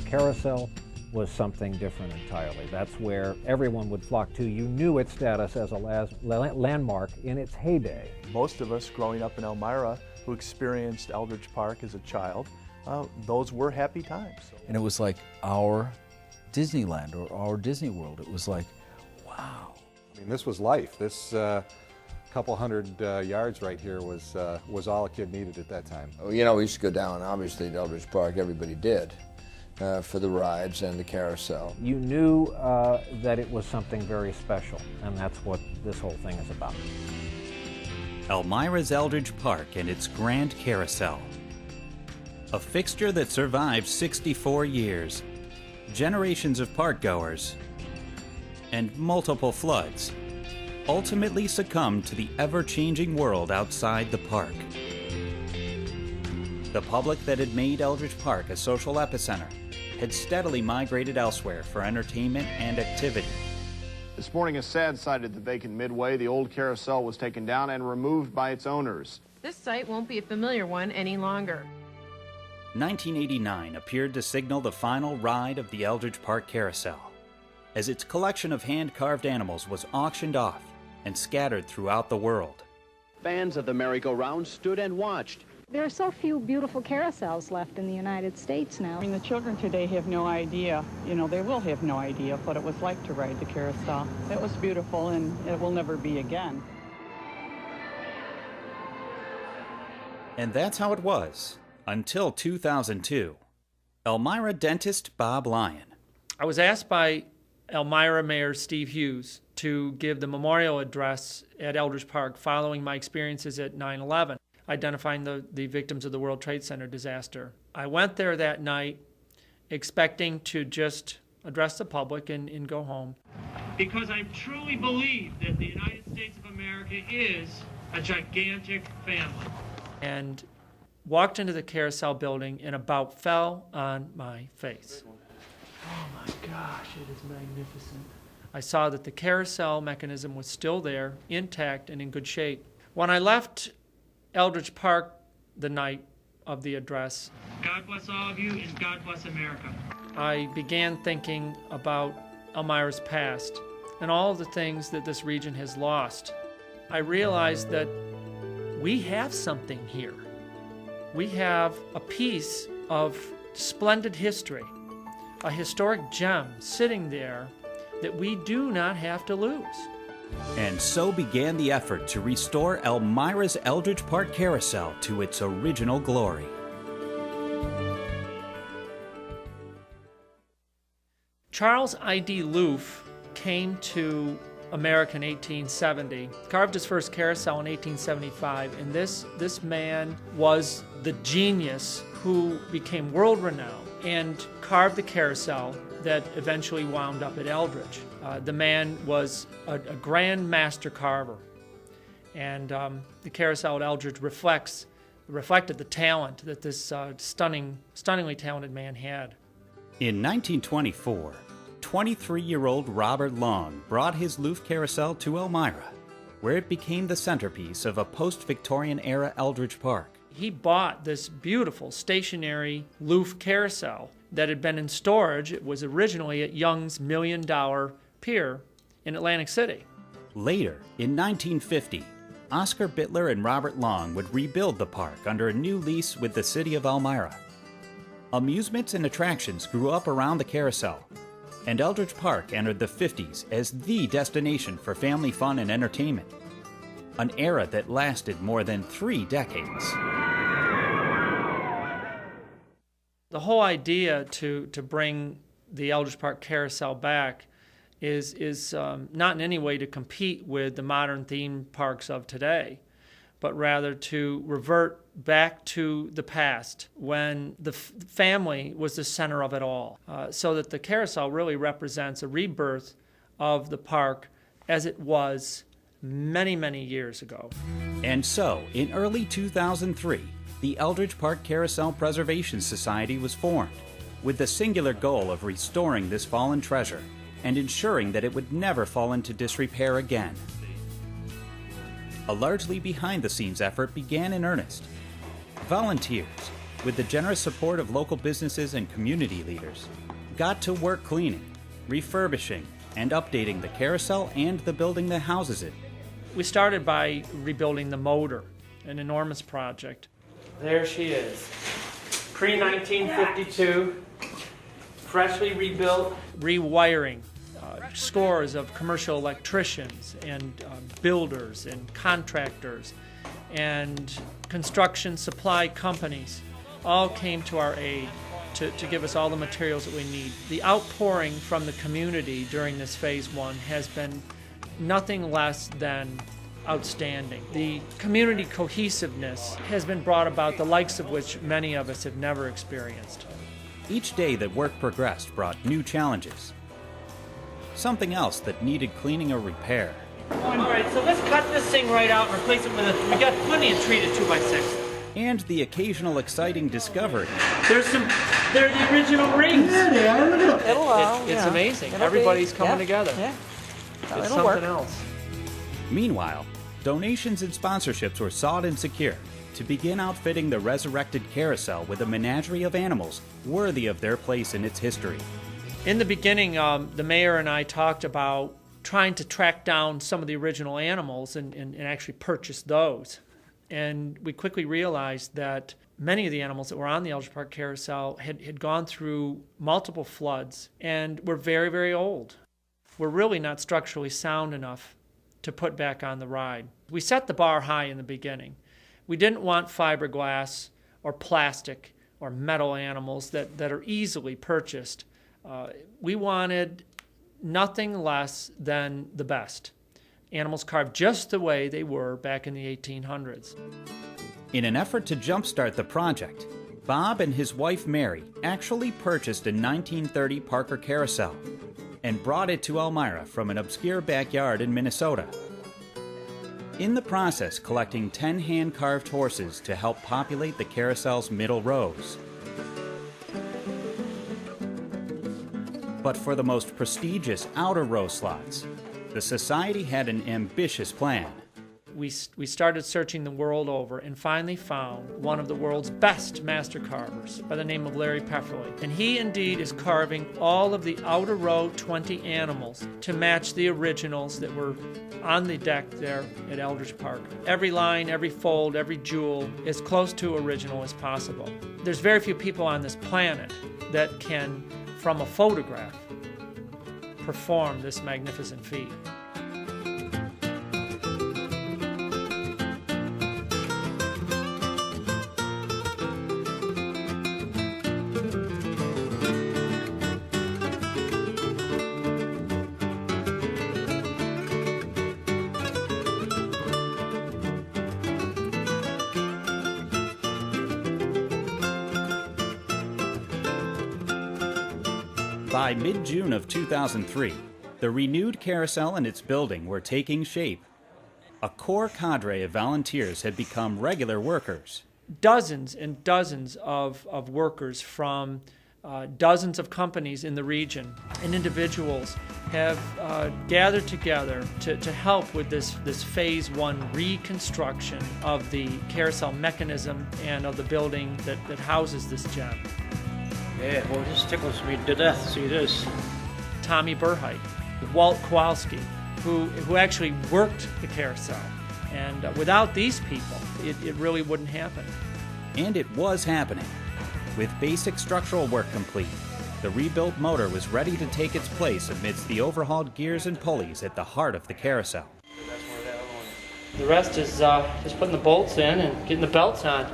Carousel was something different entirely. That's where everyone would flock to. You knew its status as a landmark in its heyday. Most of us growing up in Elmira who experienced Eldridge Park as a child, those were happy times. And it was like our Disneyland or our Disney World. It was like, wow. I mean, this was life. This couple hundred yards right here was all a kid needed at that time. You know, we used to go down, obviously, to Eldridge Park. Everybody did, for the rides and the carousel. You knew that it was something very special, and that's what this whole thing is about. Elmira's Eldridge Park and its Grand Carousel. A fixture that survived 64 years, generations of park-goers, and multiple floods, ultimately succumbed to the ever-changing world outside the park. The public that had made Eldridge Park a social epicenter had steadily migrated elsewhere for entertainment and activity. This morning, a sad sight at the vacant Midway. The old carousel was taken down and removed by its owners. This site won't be a familiar one any longer. 1989 appeared to signal the final ride of the Eldridge Park Carousel, as its collection of hand-carved animals was auctioned off and scattered throughout the world. Fans of the merry-go-round stood and watched. There are so few beautiful carousels left in the United States now. I mean, the children today have no idea, they will have no idea what it was like to ride the carousel. It was beautiful, and it will never be again. And that's how it was, until 2002. Elmira dentist Bob Lyon. I was asked by Elmira Mayor Steve Hughes to give the memorial address at Eldridge Park following my experiences at 9/11, identifying the victims of the World Trade Center disaster. I went there that night expecting to just address the public and go home. Because I truly believe that the United States of America is a gigantic family. And walked into the carousel building and about fell on my face. Oh my gosh, it is magnificent. I saw that the carousel mechanism was still there, intact and in good shape. When I left Eldridge Park the night of the address, God bless all of you and God bless America. I began thinking about Elmira's past and all of the things that this region has lost. I realized that we have something here. We have a piece of splendid history, a historic gem sitting there that we do not have to lose. And so began the effort to restore Elmira's Eldridge Park Carousel to its original glory. Charles I.D. Loof came to America in 1870, carved his first carousel in 1875, and this man was the genius who became world-renowned and carved the carousel that eventually wound up at Eldridge. The man was a grand master carver, and the carousel at Eldridge reflected the talent that this stunningly talented man had. In 1924, 23-year-old Robert Long brought his Loof carousel to Elmira, where it became the centerpiece of a post-Victorian era Eldridge Park. He bought this beautiful stationary Loof carousel that had been in storage. It was originally at Young's $1 Million Pier in Atlantic City. Later, in 1950, Oscar Bittler and Robert Long would rebuild the park under a new lease with the city of Elmira. Amusements and attractions grew up around the carousel, and Eldridge Park entered the 50s as the destination for family fun and entertainment, an era that lasted more than 3 decades. The whole idea to bring the Eldridge Park Carousel back is not in any way to compete with the modern theme parks of today, but rather to revert back to the past when the family was the center of it all, so that the carousel really represents a rebirth of the park as it was many, many years ago. And so, in early 2003, the Eldridge Park Carousel Preservation Society was formed, with the singular goal of restoring this fallen treasure and ensuring that it would never fall into disrepair again. A largely behind-the-scenes effort began in earnest. Volunteers, with the generous support of local businesses and community leaders, got to work cleaning, refurbishing, and updating the carousel and the building that houses it. We started by rebuilding the motor, an enormous project. There she is. Pre-1952, freshly rebuilt. Rewiring. Scores of commercial electricians and builders and contractors and construction supply companies all came to our aid to give us all the materials that we need. The outpouring from the community during this phase one has been nothing less than outstanding. The community cohesiveness has been brought about, the likes of which many of us have never experienced. Each day that work progressed brought new challenges. Something else that needed cleaning or repair. All right, so let's cut this thing right out and replace it with we got plenty of treated 2x6. And the occasional exciting discovery. They're the original rings. Yeah, they are. Look at them. It's amazing. Everybody's coming together. Yeah. It's It'll something work. else. Meanwhile, donations and sponsorships were sought and secured to begin outfitting the resurrected carousel with a menagerie of animals worthy of their place in its history. In the beginning, the mayor and I talked about trying to track down some of the original animals and actually purchase those. And we quickly realized that many of the animals that were on the Eldridge Park Carousel had gone through multiple floods and were very, very old. We're really not structurally sound enough to put back on the ride. We set the bar high in the beginning. We didn't want fiberglass or plastic or metal animals that are easily purchased. We wanted nothing less than the best. Animals carved just the way they were back in the 1800s. In an effort to jumpstart the project, Bob and his wife Mary actually purchased a 1930 Parker Carousel and brought it to Elmira from an obscure backyard in Minnesota. In the process, collecting 10 hand-carved horses to help populate the carousel's middle rows. But for the most prestigious outer row slots, the Society had an ambitious plan. We started searching the world over and finally found one of the world's best master carvers by the name of Larry Pefferly. And he indeed is carving all of the outer row 20 animals to match the originals that were on the deck there at Eldridge Park. Every line, every fold, every jewel, as close to original as possible. There's very few people on this planet that can, from a photograph, perform this magnificent feat. By mid-June of 2003, the renewed carousel and its building were taking shape. A core cadre of volunteers had become regular workers. Dozens and dozens of workers from dozens of companies in the region and individuals have gathered together to help with this phase one reconstruction of the carousel mechanism and of the building that houses this gem. Yeah, boy, this tickles me to death to see this. Tommy Burheit, Walt Kowalski, who actually worked the carousel. And without these people, it really wouldn't happen. And it was happening. With basic structural work complete, the rebuilt motor was ready to take its place amidst the overhauled gears and pulleys at the heart of the carousel. The rest is just putting the bolts in and getting the belts on.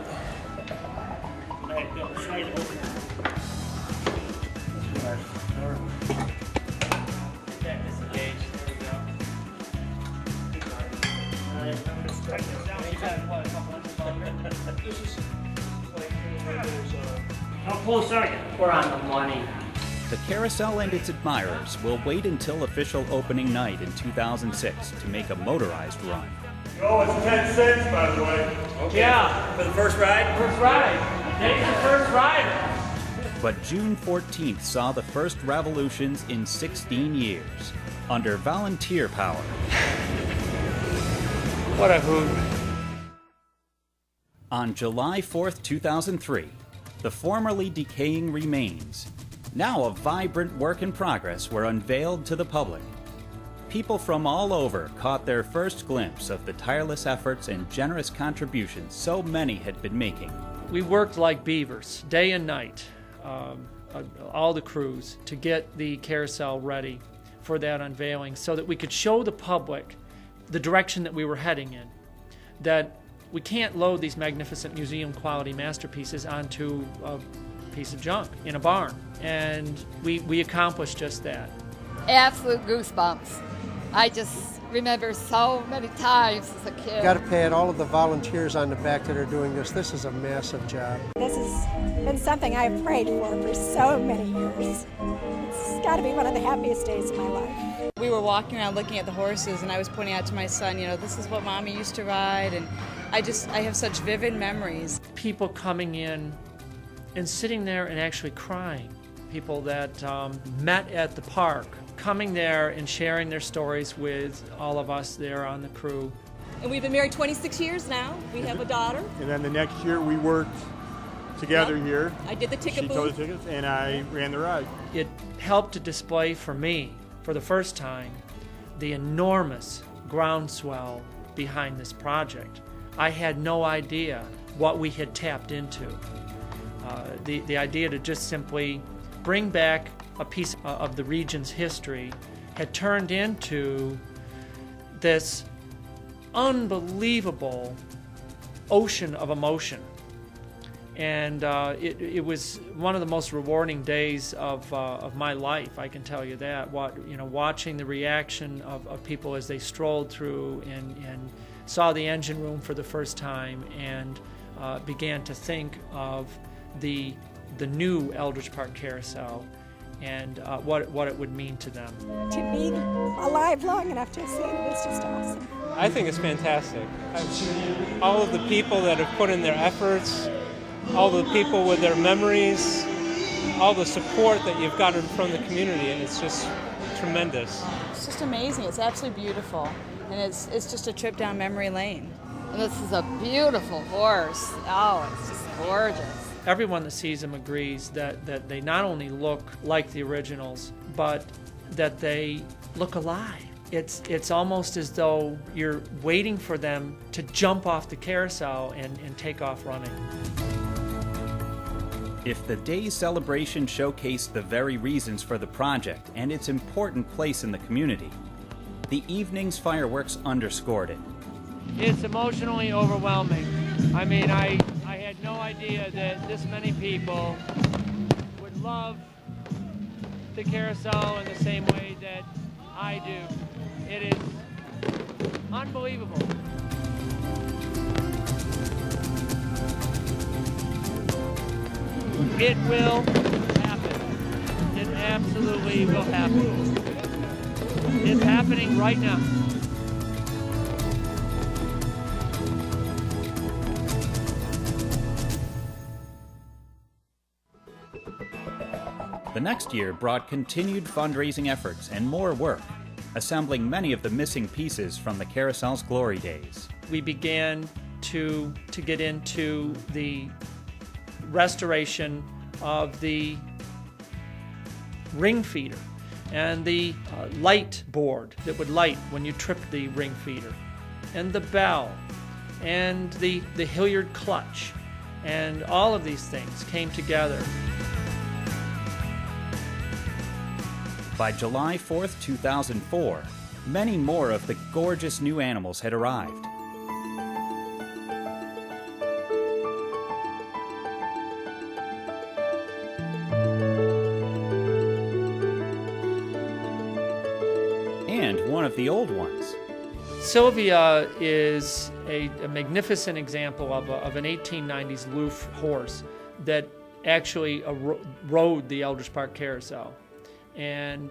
How close are you? We're on the money. The carousel and its admirers will wait until official opening night in 2006 to make a motorized run. Oh, it's 10 cents, by the way. Okay. Yeah. For the first ride? First ride. Take the first rider. But June 14th saw the first revolutions in 16 years, under volunteer power. What a hoot. On July 4th, 2003, the formerly decaying remains, now a vibrant work in progress, were unveiled to the public. People from all over caught their first glimpse of the tireless efforts and generous contributions so many had been making. We worked like beavers, day and night, all the crews, to get the carousel ready for that unveiling so that we could show the public the direction that we were heading in. That we can't load these magnificent museum-quality masterpieces onto a piece of junk in a barn. And we accomplished just that. Absolute goosebumps. I just remember so many times as a kid. Got to pat all of the volunteers on the back that are doing this. This is a massive job. This has been something I've prayed for so many years. It's got to be one of the happiest days of my life. We were walking around looking at the horses, and I was pointing out to my son, you know, this is what Mommy used to ride, and I have such vivid memories. People coming in and sitting there and actually crying. People that met at the park, coming there and sharing their stories with all of us there on the crew. And we've been married 26 years now. We have a daughter. And then the next year we worked together here. I did the ticket She booth. told the tickets and I ran the ride. It helped to display for me, for the first time, the enormous groundswell behind this project. I had no idea what we had tapped into. The idea to just simply bring back a piece of the region's history had turned into this unbelievable ocean of emotion. And it was one of the most rewarding days of my life, I can tell you that. Watching the reaction of people as they strolled through and saw the engine room for the first time and began to think of the new Eldridge Park Carousel and what it would mean to them. To be alive long enough to see it was just awesome. I think it's fantastic. All of the people that have put in their efforts, all the people with their memories, all the support that you've gotten from the community, and it's just tremendous. It's just amazing. It's absolutely beautiful, and it's just a trip down memory lane. And this is a beautiful horse. Oh, it's just gorgeous. Everyone that sees them agrees that they not only look like the originals, but that they look alive. It's almost as though you're waiting for them to jump off the carousel and take off running. If the day's celebration showcased the very reasons for the project and its important place in the community, the evening's fireworks underscored it. It's emotionally overwhelming. I mean, I had no idea that this many people would love the carousel in the same way that I do. It is unbelievable. It will happen. It absolutely will happen. It's happening right now. The next year brought continued fundraising efforts and more work, assembling many of the missing pieces from the carousel's glory days. We began to get into the restoration of the ring feeder and the light board that would light when you tripped the ring feeder, and the bell, and the Hilliard clutch, and all of these things came together. By July 4th, 2004, many more of the gorgeous new animals had arrived. And one of the old ones. Sylvia is a magnificent example of an 1890s Loof horse that actually rode the Eldridge Park Carousel. And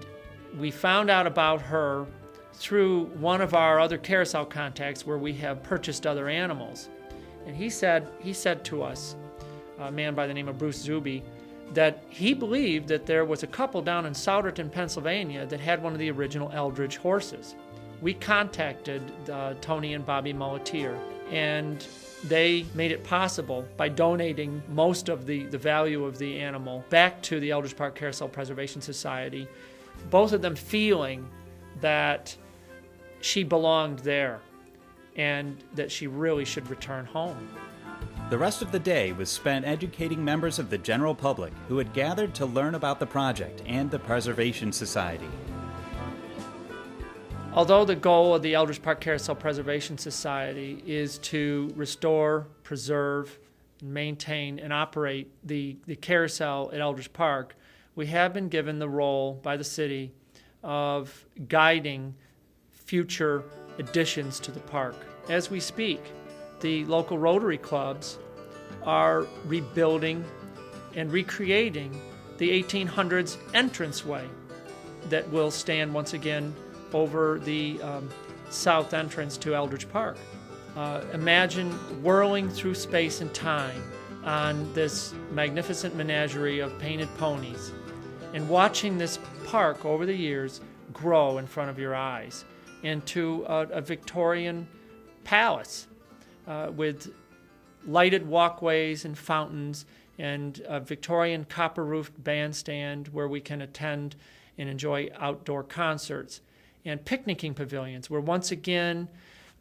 we found out about her through one of our other carousel contacts where we have purchased other animals. And he said to us, a man by the name of Bruce Zuby, that he believed that there was a couple down in Souderton, Pennsylvania that had one of the original Eldridge horses. We contacted Tony and Bobby Mulletier, and They made it possible by donating most of the value of the animal back to the Eldridge Park Carousel Preservation Society, both of them feeling that she belonged there and that she really should return home. The rest of the day was spent educating members of the general public who had gathered to learn about the project and the Preservation Society. Although the goal of the Eldridge Park Carousel Preservation Society is to restore, preserve, maintain, and operate the carousel at Eldridge Park, we have been given the role by the city of guiding future additions to the park. As we speak, the local Rotary clubs are rebuilding and recreating the 1800s entranceway that will stand once again over the south entrance to Eldridge Park. Imagine whirling through space and time on this magnificent menagerie of painted ponies and watching this park over the years grow in front of your eyes into a Victorian palace with lighted walkways and fountains and a Victorian copper-roofed bandstand where we can attend and enjoy outdoor concerts, and picnicking pavilions where once again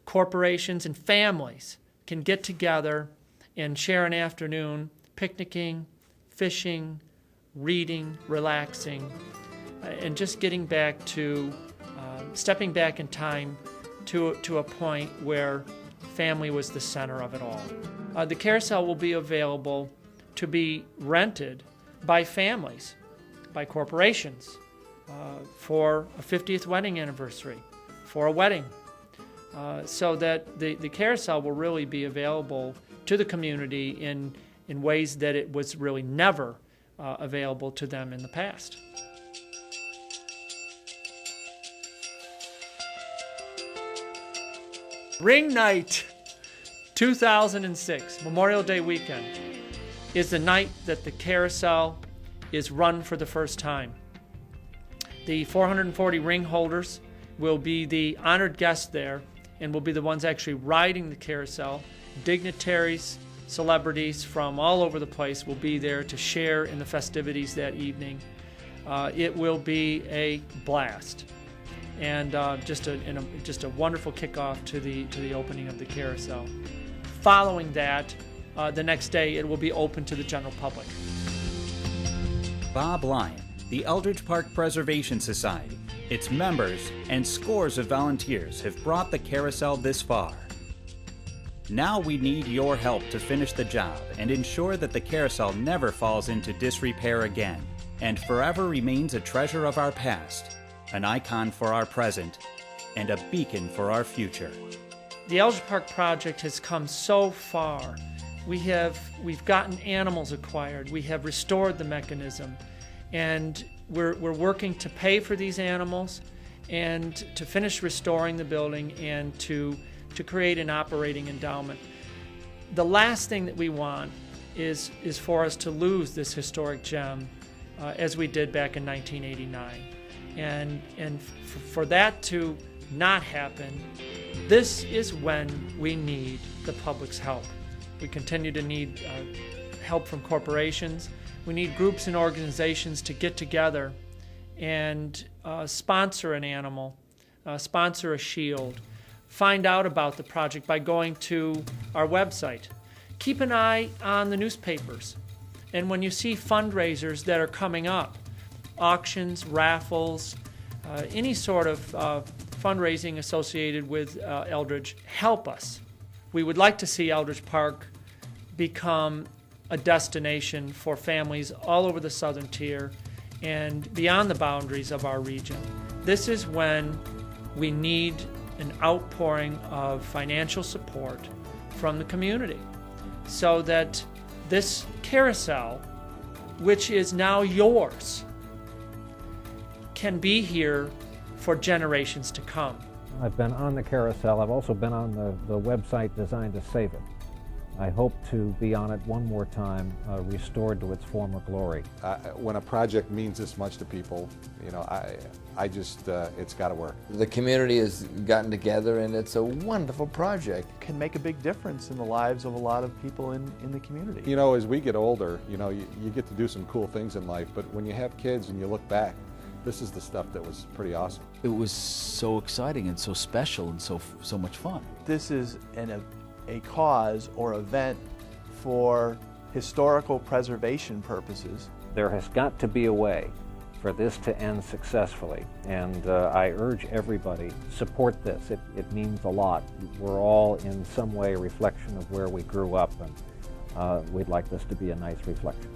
corporations and families can get together and share an afternoon picnicking, fishing, reading, relaxing, and just getting back to stepping back in time to a point where family was the center of it all. The carousel will be available to be rented by families, by corporations, for a 50th wedding anniversary, for a wedding, so that the carousel will really be available to the community in ways that it was really never available to them in the past. Ring Night 2006, Memorial Day weekend, is the night that the carousel is run for the first time. The 440 ring holders will be the honored guests there and will be the ones actually riding the carousel. Dignitaries, celebrities from all over the place will be there to share in the festivities that evening. It will be a blast, and just a wonderful kickoff to the opening of the carousel. Following that, the next day it will be open to the general public. Bob Lyon, the Eldridge Park Preservation Society, its members, and scores of volunteers have brought the carousel this far. Now we need your help to finish the job and ensure that the carousel never falls into disrepair again and forever remains a treasure of our past, an icon for our present, and a beacon for our future. The Eldridge Park project has come so far. We've gotten animals acquired. We have restored the mechanism, and we're working to pay for these animals and to finish restoring the building and to create an operating endowment. The last thing that we want is for us to lose this historic gem as we did back in 1989. And for that to not happen, this is when we need the public's help. We continue to need help from corporations. We need groups and organizations to get together and sponsor an animal, sponsor a shield, find out about the project by going to our website. Keep an eye on the newspapers. And when you see fundraisers that are coming up, auctions, raffles, any sort of fundraising associated with Eldridge, help us. We would like to see Eldridge Park become a destination for families all over the southern tier and beyond the boundaries of our region. This is when we need an outpouring of financial support from the community so that this carousel, which is now yours, can be here for generations to come. I've been on the carousel. I've also been on the website designed to save it. I hope to be on it one more time, restored to its former glory. When a project means this much to people, you know, I just, it's got to work. The community has gotten together and it's a wonderful project. Can make a big difference in the lives of a lot of people in the community. You know, as we get older, you know, you get to do some cool things in life, but when you have kids and you look back, this is the stuff that was pretty awesome. It was so exciting and so special and so much fun. This is a cause or event for historical preservation purposes. There has got to be a way for this to end successfully, and I urge everybody, support this. It means a lot. We're all in some way a reflection of where we grew up, and we'd like this to be a nice reflection.